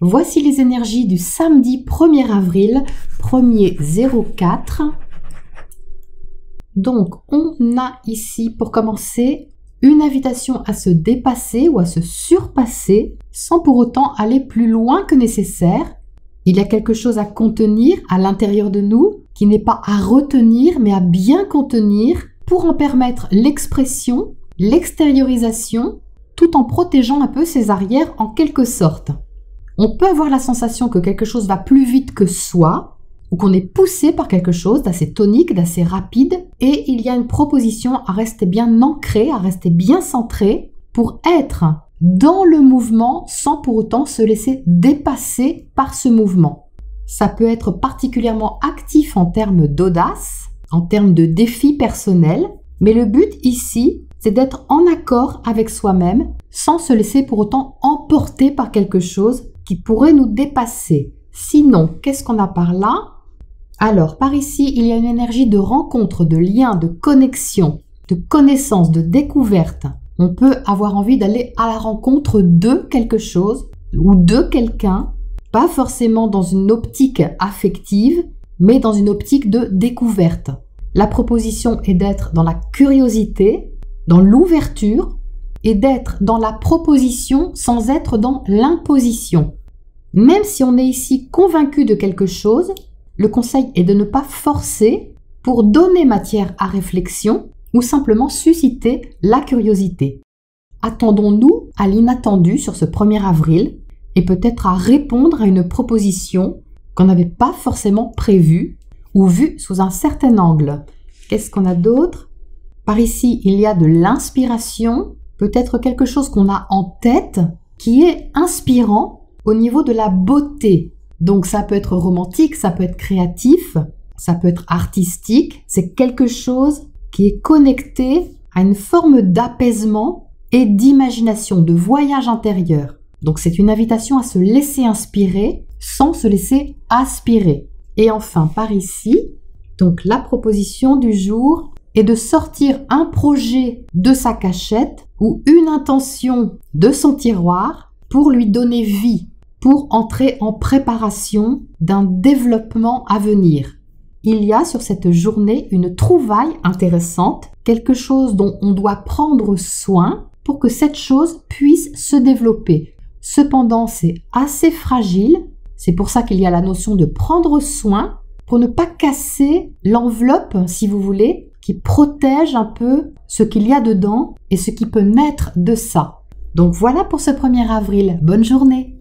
Voici les énergies du samedi 1er avril, 1er 04. Donc, on a ici, pour commencer, une invitation à se dépasser ou à se surpasser sans pour autant aller plus loin que nécessaire. Il y a quelque chose à contenir à l'intérieur de nous qui n'est pas à retenir mais à bien contenir pour en permettre l'expression, l'extériorisation, tout en protégeant un peu ses arrières en quelque sorte. On peut avoir la sensation que quelque chose va plus vite que soi, ou qu'on est poussé par quelque chose d'assez tonique, d'assez rapide, et il y a une proposition à rester bien ancré, à rester bien centré, pour être dans le mouvement sans pour autant se laisser dépasser par ce mouvement. Ça peut être particulièrement actif en termes d'audace, en termes de défis personnels, mais le but ici, c'est d'être en accord avec soi-même sans se laisser pour autant emporter par quelque chose qui pourrait nous dépasser. Sinon, qu'est-ce qu'on a par là? Alors, par ici, il y a une énergie de rencontre, de lien, de connexion, de connaissance, de découverte. On peut avoir envie d'aller à la rencontre de quelque chose ou de quelqu'un, pas forcément dans une optique affective, mais dans une optique de découverte. La proposition est d'être dans la curiosité, dans l'ouverture et d'être dans la proposition sans être dans l'imposition. Même si on est ici convaincu de quelque chose, le conseil est de ne pas forcer pour donner matière à réflexion ou simplement susciter la curiosité. Attendons-nous à l'inattendu sur ce 1er avril et peut-être à répondre à une proposition qu'on n'avait pas forcément prévue ou vue sous un certain angle. Qu'est-ce qu'on a d'autre? Par ici, il y a de l'inspiration, peut-être quelque chose qu'on a en tête qui est inspirant au niveau de la beauté. Donc ça peut être romantique, ça peut être créatif, ça peut être artistique. C'est quelque chose qui est connecté à une forme d'apaisement et d'imagination, de voyage intérieur. Donc c'est une invitation à se laisser inspirer sans se laisser aspirer. Et enfin, par ici, donc la proposition du jour est de sortir un projet de sa cachette ou une intention de son tiroir pour lui donner vie, pour entrer en préparation d'un développement à venir. Il y a sur cette journée une trouvaille intéressante, quelque chose dont on doit prendre soin pour que cette chose puisse se développer. Cependant, c'est assez fragile, c'est pour ça qu'il y a la notion de prendre soin pour ne pas casser l'enveloppe, si vous voulez, qui protège un peu ce qu'il y a dedans et ce qui peut naître de ça. Donc voilà pour ce 1er avril. Bonne journée!